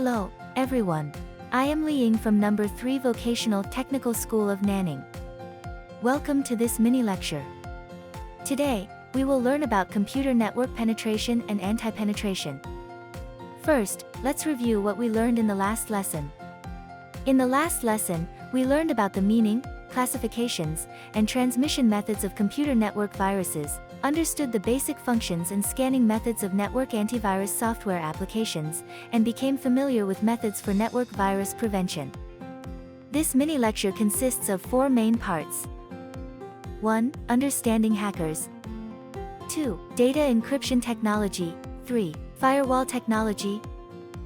Hello, everyone. I am Li Ying from number 3 Vocational Technical School of Nanning. Welcome to this mini lecture. Today, we will learn about computer network penetration and anti-penetration. First, let's review what we learned in the last lesson. In the last lesson, we learned about the meaning, classifications, and transmission methods of computer network viruses, understood the basic functions and scanning methods of network antivirus software applications, and became familiar with methods for network virus prevention. This mini lecture consists of 4 main parts. 1. Understanding hackers. 2. Data encryption technology. 3. Firewall technology.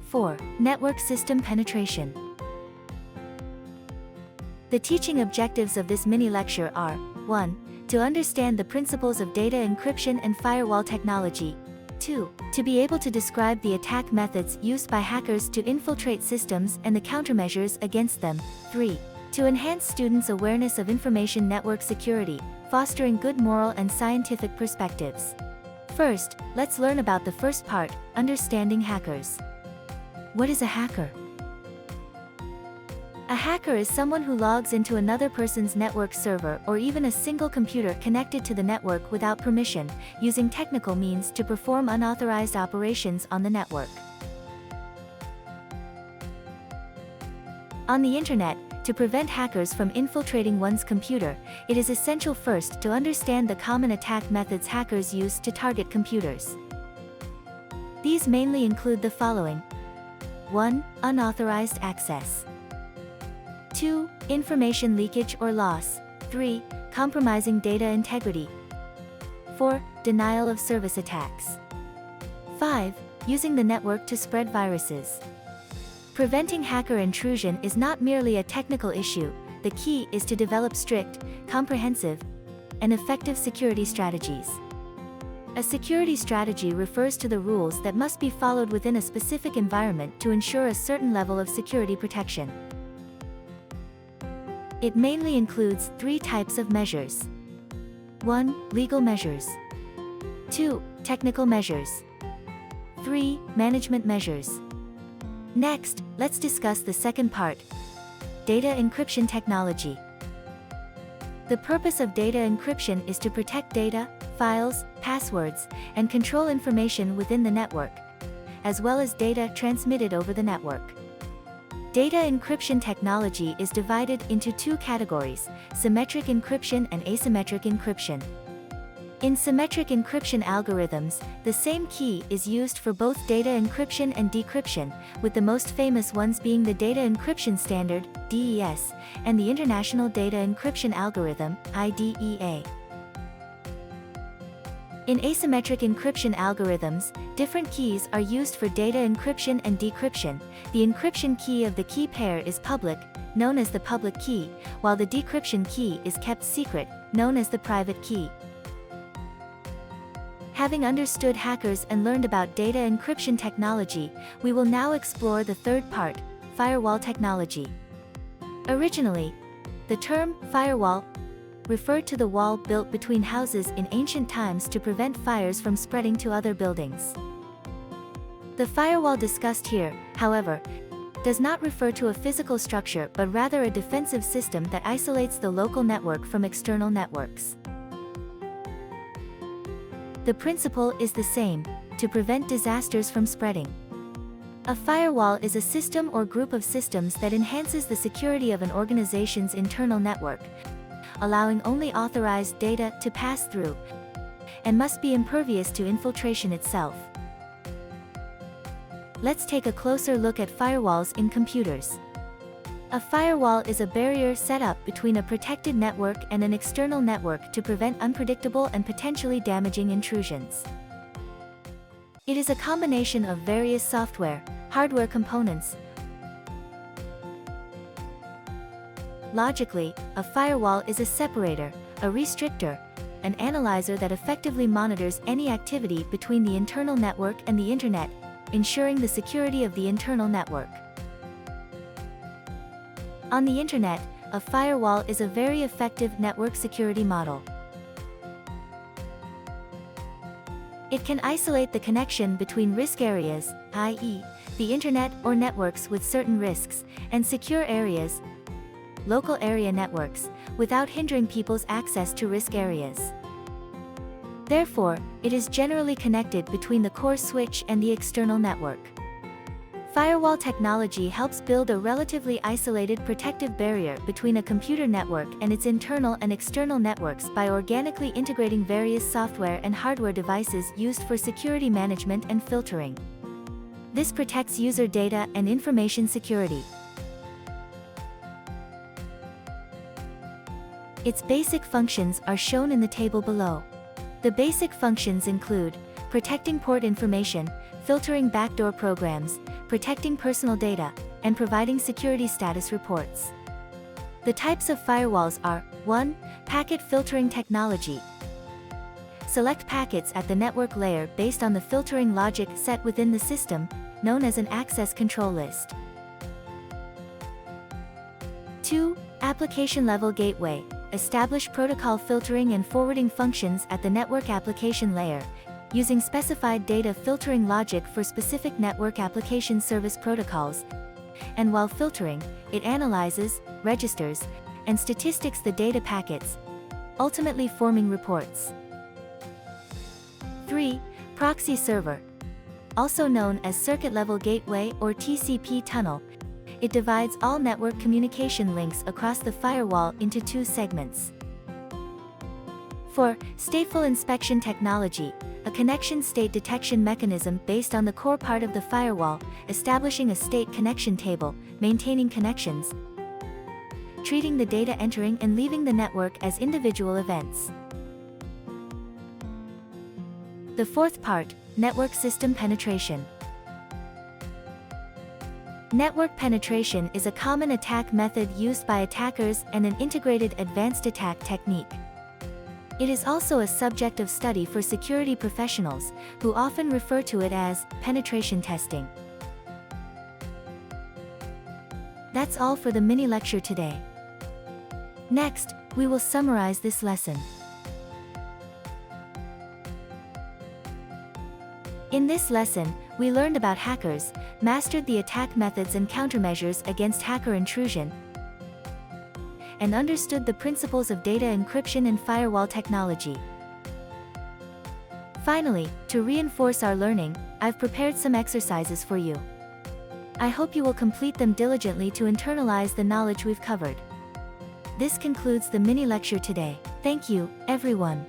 4. Network system penetration. The teaching objectives of this mini lecture are: 1. To understand the principles of data encryption and firewall technology. 2. To be able to describe the attack methods used by hackers to infiltrate systems and the countermeasures against them. 3. To enhance students' awareness of information network security, fostering good moral and scientific perspectives. First, let's learn about the first part, understanding hackers. What is a hacker? A hacker is someone who logs into another person's network server or even a single computer connected to the network without permission, using technical means to perform unauthorized operations on the network. On the internet, to prevent hackers from infiltrating one's computer, it is essential first to understand the common attack methods hackers use to target computers. These mainly include the following: 1. Unauthorized access. 2. Information leakage or loss. 3. Compromising data integrity. 4. Denial of service attacks. 5. Using the network to spread viruses. Preventing hacker intrusion is not merely a technical issue, the key is to develop strict, comprehensive, and effective security strategies. A security strategy refers to the rules that must be followed within a specific environment to ensure a certain level of security protection. It mainly includes 3 types of measures. 1. Legal measures. 2. Technical measures. 3. Management measures. Next, let's discuss the second part, data encryption technology. The purpose of data encryption is to protect data, files, passwords, and control information within the network, as well as data transmitted over the network. Data encryption technology is divided into 2 categories, symmetric encryption and asymmetric encryption. In symmetric encryption algorithms, the same key is used for both data encryption and decryption, with the most famous ones being the Data Encryption Standard, DES, and the International Data Encryption Algorithm, IDEA. In asymmetric encryption algorithms, different keys are used for data encryption and decryption. The encryption key of the key pair is public, known as the public key, while the decryption key is kept secret, known as the private key. Having understood hackers and learned about data encryption technology, we will now explore the third part, firewall technology. Originally, the term firewall referred to the wall built between houses in ancient times to prevent fires from spreading to other buildings. The firewall discussed here, however, does not refer to a physical structure but rather a defensive system that isolates the local network from external networks. The principle is the same, to prevent disasters from spreading. A firewall is a system or group of systems that enhances the security of an organization's internal network, allowing only authorized data to pass through, and must be impervious to infiltration itself. Let's take a closer look at firewalls in computers. A firewall is a barrier set up between a protected network and an external network to prevent unpredictable and potentially damaging intrusions. It is a combination of various software, hardware components. Logically, a firewall is a separator, a restrictor, an analyzer that effectively monitors any activity between the internal network and the internet, ensuring the security of the internal network. On the internet, a firewall is a very effective network security model. It can isolate the connection between risk areas, i.e., the internet or networks with certain risks, and secure areas, local area networks, without hindering people's access to risk areas. Therefore, it is generally connected between the core switch and the external network. Firewall technology helps build a relatively isolated protective barrier between a computer network and its internal and external networks by organically integrating various software and hardware devices used for security management and filtering. This protects user data and information security. Its basic functions are shown in the table below. The basic functions include protecting port information, filtering backdoor programs, protecting personal data, and providing security status reports. The types of firewalls are 1. Packet filtering technology. Select packets at the network layer based on the filtering logic set within the system, known as an access control list. 2. Application level gateway. Establish protocol filtering and forwarding functions at the network application layer, using specified data filtering logic for specific network application service protocols. And while filtering, it analyzes, registers, and statistics the data packets, ultimately forming reports. 3. Proxy server. Also known as circuit level gateway or TCP tunnel, it divides all network communication links across the firewall into two segments. 4. Stateful inspection technology, a connection state detection mechanism based on the core part of the firewall, establishing a state connection table, maintaining connections, treating the data entering and leaving the network as individual events. The fourth part, network system penetration. Network penetration is a common attack method used by attackers and an integrated advanced attack technique. It is also a subject of study for security professionals, who often refer to it as penetration testing. That's all for the mini lecture today. Next, we will summarize this lesson. In this lesson, we learned about hackers, mastered the attack methods and countermeasures against hacker intrusion, and understood the principles of data encryption and firewall technology. Finally, to reinforce our learning, I've prepared some exercises for you. I hope you will complete them diligently to internalize the knowledge we've covered. This concludes the mini lecture today. Thank you, everyone.